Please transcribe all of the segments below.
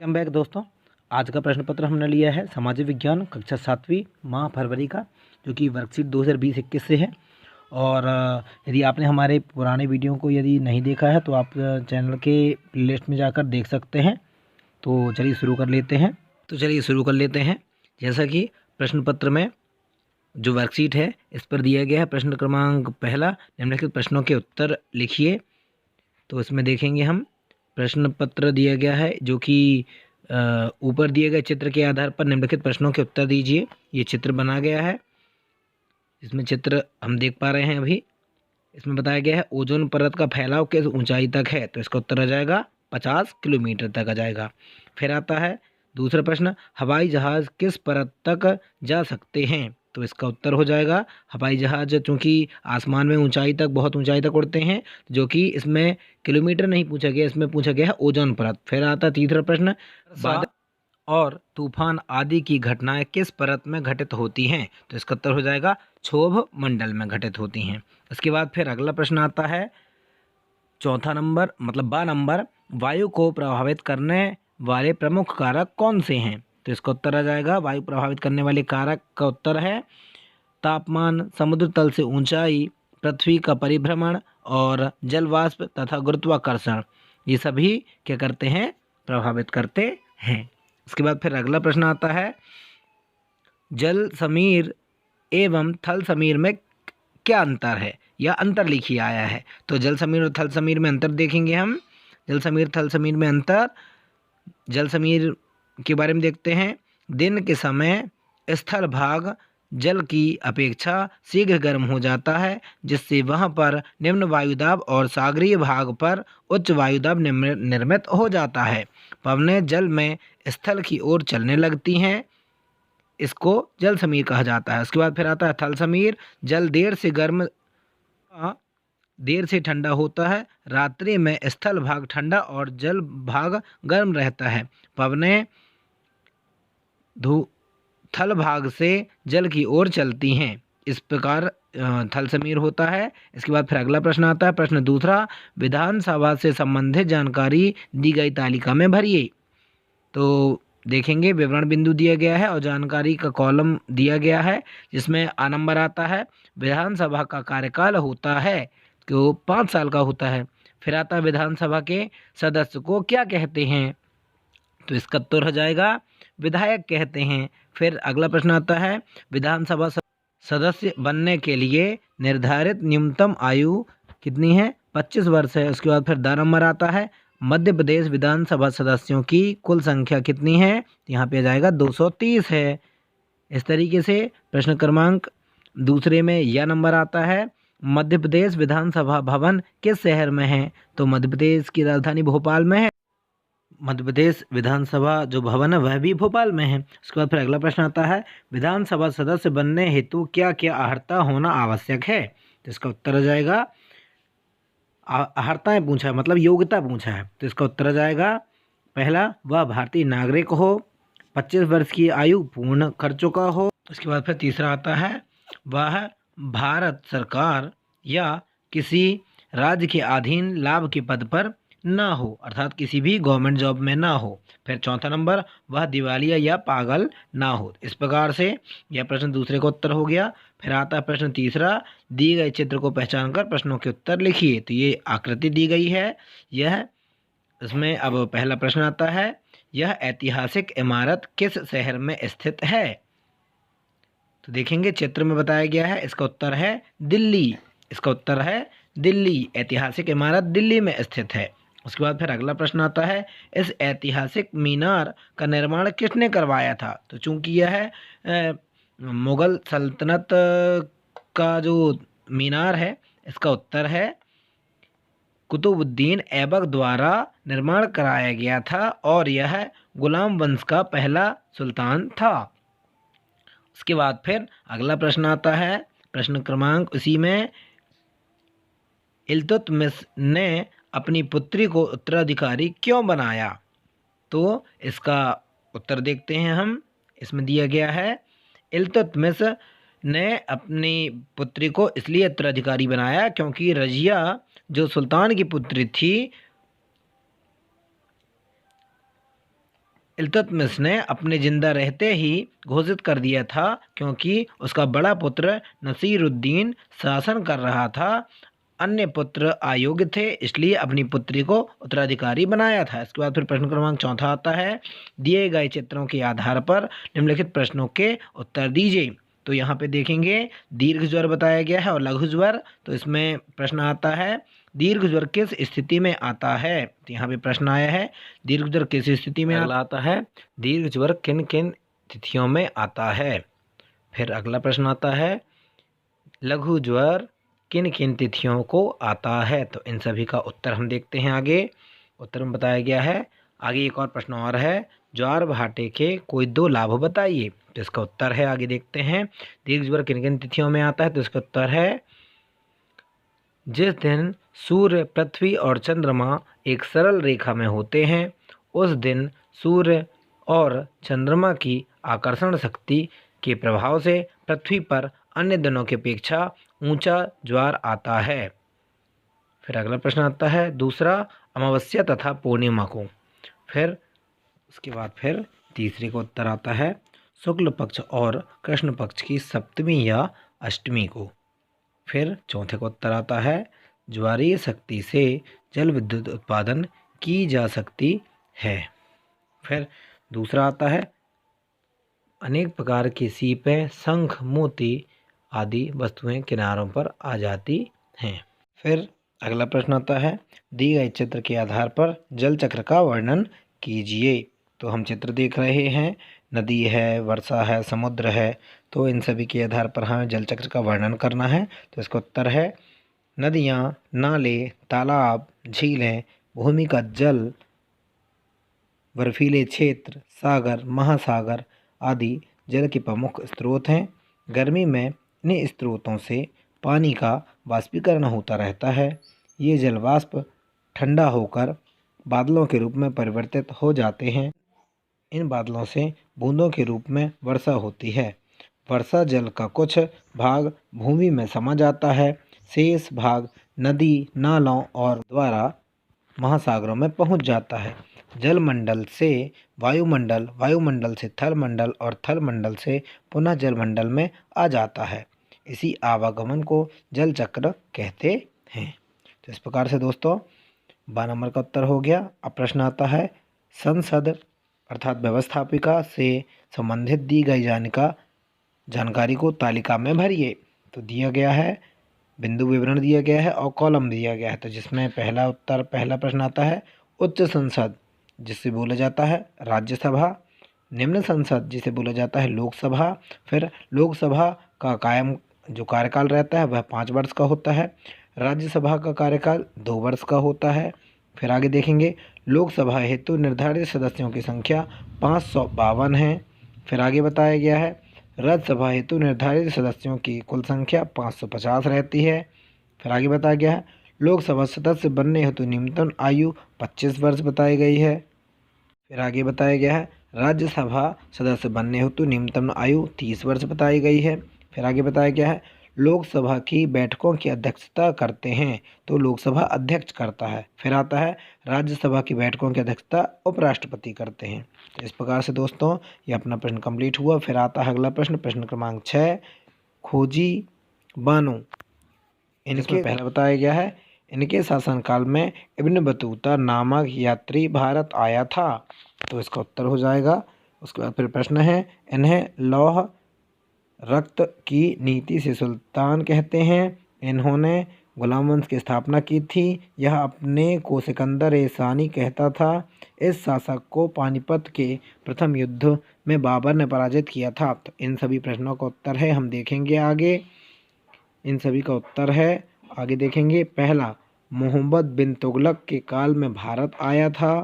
Welcome back दोस्तों। आज का प्रश्न पत्र हमने लिया है सामाजिक विज्ञान कक्षा 7वीं माह फरवरी का, जो कि वर्कशीट 2020-21 से है। और यदि आपने हमारे पुराने वीडियो को यदि नहीं देखा है तो आप चैनल के प्लेलिस्ट में जाकर देख सकते हैं। तो चलिए शुरू कर लेते हैं। जैसा कि प्रश्न पत्र में जो वर्कशीट है इस पर दिया गया है प्रश्न क्रमांक पहला, निम्नलिखित प्रश्नों के उत्तर लिखिए। तो इसमें देखेंगे हम प्रश्न पत्र दिया गया है, जो कि ऊपर दिए गए चित्र के आधार पर निम्नलिखित प्रश्नों के उत्तर दीजिए। ये चित्र बना गया है, इसमें चित्र हम देख पा रहे हैं अभी। इसमें बताया गया है ओजोन परत का फैलाव किस ऊंचाई तक है, तो इसका उत्तर आ जाएगा 50 किलोमीटर तक आ जाएगा। फिर आता है दूसरा प्रश्न, हवाई जहाज़ किस परत तक जा सकते हैं, तो इसका उत्तर हो जाएगा हवाई जहाज़ चूँकि आसमान में ऊंचाई तक, बहुत ऊंचाई तक उड़ते हैं, जो कि इसमें किलोमीटर नहीं पूछा गया, इसमें पूछा गया है ओजोन परत। फिर आता है तीसरा प्रश्न, बादल और तूफान आदि की घटनाएं किस परत में घटित होती हैं, तो इसका उत्तर हो जाएगा क्षोभ मंडल में घटित होती हैं। इसके बाद फिर अगला प्रश्न आता है चौथा नंबर, मतलब 12 नंबर, वायु को प्रभावित करने वाले प्रमुख कारक कौन से हैं, तो इसका उत्तर आ जाएगा वायु प्रभावित करने वाले कारक का उत्तर है तापमान, समुद्र तल से ऊंचाई, पृथ्वी का परिभ्रमण और जलवाष्प तथा गुरुत्वाकर्षण। ये सभी क्या करते हैं, प्रभावित करते हैं। इसके बाद फिर अगला प्रश्न आता है जल समीर एवं थल समीर में क्या अंतर है, या अंतर लिखिए आया है। तो जल समीर और थल समीर में अंतर देखेंगे हम। जल समीर थल समीर में अंतर, जल समीर के बारे में देखते हैं। दिन के समय स्थल भाग जल की अपेक्षा शीघ्र गर्म हो जाता है, जिससे वहां पर निम्न वायुदाब और सागरीय भाग पर उच्च वायुदाब निर्मित हो जाता है। पवनें जल में स्थल की ओर चलने लगती हैं, इसको जल समीर कहा जाता है। उसके बाद फिर आता है थल समीर, जल देर से ठंडा होता है, रात्रि में स्थल भाग ठंडा और जल भाग गर्म रहता है। पवनें थल भाग से जल की ओर चलती हैं, इस प्रकार थल समीर होता है। इसके बाद फिर अगला प्रश्न आता है प्रश्न दूसरा, विधानसभा से संबंधित जानकारी दी गई तालिका में भरिए। तो देखेंगे विवरण बिंदु दिया गया है और जानकारी का कॉलम दिया गया है, जिसमें आ नंबर आता है विधानसभा का कार्यकाल होता है कि वो 5 साल का होता है। फिर आता है विधानसभा के सदस्य को क्या कहते हैं, तो इसका उत्तर हो जाएगा विधायक कहते हैं। फिर अगला प्रश्न आता है विधानसभा सदस्य बनने के लिए निर्धारित न्यूनतम आयु कितनी है, 25 वर्ष है। उसके बाद फिर 2 नंबर आता है मध्य प्रदेश विधानसभा सदस्यों की कुल संख्या कितनी है, यहाँ पे आ जाएगा 230 है। इस तरीके से प्रश्न क्रमांक दूसरे में यह नंबर आता है मध्य प्रदेश विधानसभा भवन किस शहर में है, तो मध्य प्रदेश की राजधानी भोपाल में है। मध्य प्रदेश विधानसभा जो भवन है वह भी भोपाल में है। उसके बाद फिर अगला प्रश्न आता है विधानसभा सदस्य बनने हेतु क्या क्या अर्हता होना आवश्यक है, तो इसका उत्तर आ जाएगा अर्हताएँ पूछा है, मतलब योग्यता पूछा है, तो इसका उत्तर आ जाएगा पहला, वह भारतीय नागरिक हो, 25 वर्ष की आयु पूर्ण कर चुका हो। उसके बाद फिर तीसरा आता है वह भारत सरकार या किसी राज्य के अधीन लाभ के पद पर ना हो, अर्थात किसी भी गवर्नमेंट जॉब में ना हो। फिर चौथा नंबर, वह दिवालिया या पागल ना हो। इस प्रकार से यह प्रश्न दूसरे का उत्तर हो गया। फिर आता है प्रश्न तीसरा, दिए गए चित्र को पहचान कर प्रश्नों के उत्तर लिखिए। तो ये आकृति दी गई है, यह इसमें अब पहला प्रश्न आता है यह ऐतिहासिक इमारत किस शहर में स्थित है, तो देखेंगे चित्र में बताया गया है, इसका उत्तर है दिल्ली। इसका उत्तर है दिल्ली, ऐतिहासिक इमारत दिल्ली में स्थित है। उसके बाद फिर अगला प्रश्न आता है इस ऐतिहासिक मीनार का निर्माण किसने करवाया था, तो चूंकि यह है मुगल सल्तनत का जो मीनार है, इसका उत्तर है कुतुबुद्दीन ऐबक द्वारा निर्माण कराया गया था और यह गुलाम वंश का पहला सुल्तान था। उसके बाद फिर अगला प्रश्न आता है प्रश्न क्रमांक उसी में, इल्तुतमिश ने अपनी पुत्री को उत्तराधिकारी क्यों बनाया, तो इसका उत्तर देखते हैं हम। इसमें दिया गया है इल्तुतमिश ने अपनी पुत्री को इसलिए उत्तराधिकारी बनाया क्योंकि रजिया जो सुल्तान की पुत्री थी इल्तुतमिश ने अपने जिंदा रहते ही घोषित कर दिया था, क्योंकि उसका बड़ा पुत्र नसीरुद्दीन शासन कर रहा था। अन्य पुत्र अयोग्य थे, इसलिए अपनी पुत्री को उत्तराधिकारी बनाया था। इसके बाद फिर प्रश्न क्रमांक चौथा आता है, दिए गए चित्रों के आधार पर निम्नलिखित प्रश्नों के उत्तर दीजिए। तो यहाँ पे देखेंगे दीर्घ ज्वर बताया गया है और लघु ज्वर। तो इसमें प्रश्न आता है दीर्घ ज्वर किस स्थिति में आता है। तो यहाँ पे प्रश्न आया है दीर्घ ज्वर किस स्थिति में आता है, दीर्घ ज्वर किन किन तिथियों में आता है। फिर अगला प्रश्न आता है लघु ज्वर किन किन तिथियों को आता है। तो इन सभी का उत्तर हम देखते हैं आगे। उत्तर में बताया गया है। आगे एक और प्रश्न और है, ज्वार भाटे के कोई 2 लाभ बताइए। तो इसका उत्तर है, आगे देखते हैं, दीर्घ ज्वर किन किन तिथियों में आता है। तो इसका उत्तर है जिस दिन सूर्य, पृथ्वी और चंद्रमा एक सरल रेखा में होते हैं, उस दिन सूर्य और चंद्रमा की आकर्षण शक्ति के प्रभाव से पृथ्वी पर अन्य दिनों की अपेक्षा ऊंचा ज्वार आता है। फिर अगला प्रश्न आता है दूसरा, अमावस्या तथा पूर्णिमा को। फिर उसके बाद फिर तीसरे को उत्तर आता है शुक्ल पक्ष और कृष्ण पक्ष की सप्तमी या अष्टमी को। फिर चौथे को उत्तर आता है ज्वारीय शक्ति से जल विद्युत उत्पादन की जा सकती है। फिर दूसरा आता है अनेक प्रकार की सीपें, शंख, मोती आदि वस्तुएं किनारों पर आ जाती हैं। फिर अगला प्रश्न आता है दिए गए चित्र के आधार पर जल चक्र का वर्णन कीजिए। तो हम चित्र देख रहे हैं, नदी है, वर्षा है, समुद्र है। तो इन सभी के आधार पर हमें जल चक्र का वर्णन करना है। तो इसका उत्तर है नदियाँ, नाले, तालाब, झीलें, भूमि का जल, बर्फीले क्षेत्र, सागर, महासागर आदि जल के प्रमुख स्रोत हैं। गर्मी में इन स्रोतों से पानी का वाष्पीकरण होता रहता है। ये जल वाष्प ठंडा होकर बादलों के रूप में परिवर्तित हो जाते हैं। इन बादलों से बूंदों के रूप में वर्षा होती है। वर्षा जल का कुछ भाग भूमि में समा जाता है, शेष भाग नदी, नालों और द्वारा महासागरों में पहुंच जाता है। जलमंडल से वायुमंडल, वायुमंडल से थलमंडल और थलमंडल से पुनः जलमंडल में आ जाता है। इसी आवागमन को जल चक्र कहते हैं। तो इस प्रकार से दोस्तों 12 नंबर का उत्तर हो गया। अब प्रश्न आता है संसद अर्थात व्यवस्थापिका से संबंधित दी गई जानकारी को तालिका में भरिए। तो दिया गया है, बिंदु विवरण दिया गया है और कॉलम दिया गया है। तो जिसमें पहला प्रश्न आता है उच्च संसद जिसे बोला जाता है राज्यसभा, निम्न संसद जिसे बोला जाता है लोकसभा। फिर लोकसभा का कायम जो कार्यकाल रहता है वह 5 वर्ष का होता है। राज्यसभा का कार्यकाल 2 वर्ष का होता है। फिर आगे देखेंगे लोकसभा हेतु निर्धारित सदस्यों की संख्या 552 है। फिर आगे बताया गया है राज्यसभा हेतु निर्धारित सदस्यों की कुल संख्या 550 रहती है। फिर आगे बताया गया है लोकसभा सदस्य बनने हेतु न्यूनतम आयु 25 वर्ष बताई गई है। फिर आगे बताया गया है राज्यसभा सदस्य बनने हेतु न्यूनतम आयु 30 वर्ष बताई गई है। फिर आगे बताया गया है लोकसभा की बैठकों की अध्यक्षता करते हैं तो लोकसभा अध्यक्ष करता है। फिर आता है राज्यसभा की बैठकों की अध्यक्षता उपराष्ट्रपति करते हैं। तो इस प्रकार से दोस्तों ये अपना प्रश्न कंप्लीट हुआ। फिर आता है अगला प्रश्न, प्रश्न क्रमांक 6, खोजी बानो। इनके पहले बताया गया है इनके शासनकाल में इब्न बतूता नामक यात्री भारत आया था। तो इसका उत्तर हो जाएगा। उसके बाद फिर प्रश्न है इन्हें लौह रक्त की नीति से सुल्तान कहते हैं। इन्होंने गुलाम वंश की स्थापना की थी। यह अपने को सिकंदर ए सानी कहता था। इस शासक को पानीपत के प्रथम युद्ध में बाबर ने पराजित किया था। तो इन सभी प्रश्नों का उत्तर है हम देखेंगे आगे। इन सभी का उत्तर है आगे देखेंगे। पहला, मोहम्मद बिन तुगलक के काल में भारत आया था।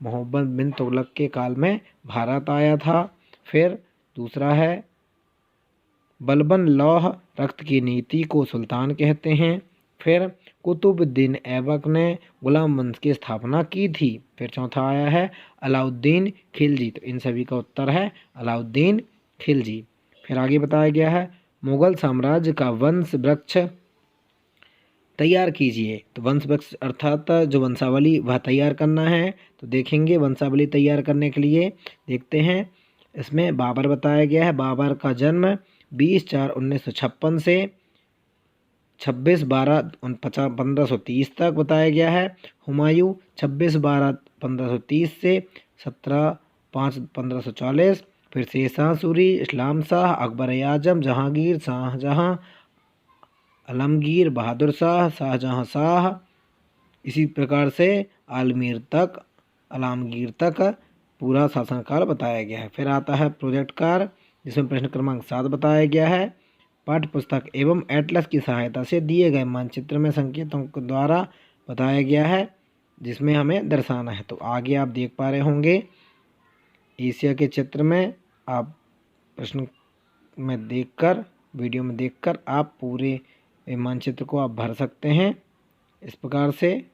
मोहम्मद बिन तुगलक के काल में भारत आया था। फिर दूसरा है बलबन लौह रक्त की नीति को सुल्तान कहते हैं। फिर कुतुबुद्दीन ऐबक ने गुलाम वंश की स्थापना की थी। फिर चौथा आया है अलाउद्दीन खिलजी। तो इन सभी का उत्तर है अलाउद्दीन खिलजी। फिर आगे बताया गया है मुगल साम्राज्य का वंश वृक्ष तैयार कीजिए। तो वंश वृक्ष अर्थात जो वंशावली वह तैयार करना है। तो देखेंगे वंशावली तैयार करने के लिए देखते हैं। इसमें बाबर बताया गया है। बाबर का जन्म 20/4/1956 से 26/12/1530 तक बताया गया है। हुमायूं 26/12/1530 से 17/5/1540। फिर शेरशाह सूरी, इस्लाम शाह, अकबर आजम, जहांगीर, शाहजहां, आलमगीर, बहादुर शाह, शाहजहां शाह, इसी प्रकार से आलमगीर तक पूरा शासनकाल बताया गया है। फिर आता है प्रोजेक्ट कार्य, जिसमें प्रश्न क्रमांक 7 बताया गया है। पाठ्य पुस्तक एवं एटलस की सहायता से दिए गए मानचित्र में संकेतों के द्वारा बताया गया है, जिसमें हमें दर्शाना है। तो आगे आप देख पा रहे होंगे एशिया के चित्र में आप प्रश्न में देखकर, वीडियो में देखकर आप पूरे मानचित्र को आप भर सकते हैं। इस प्रकार से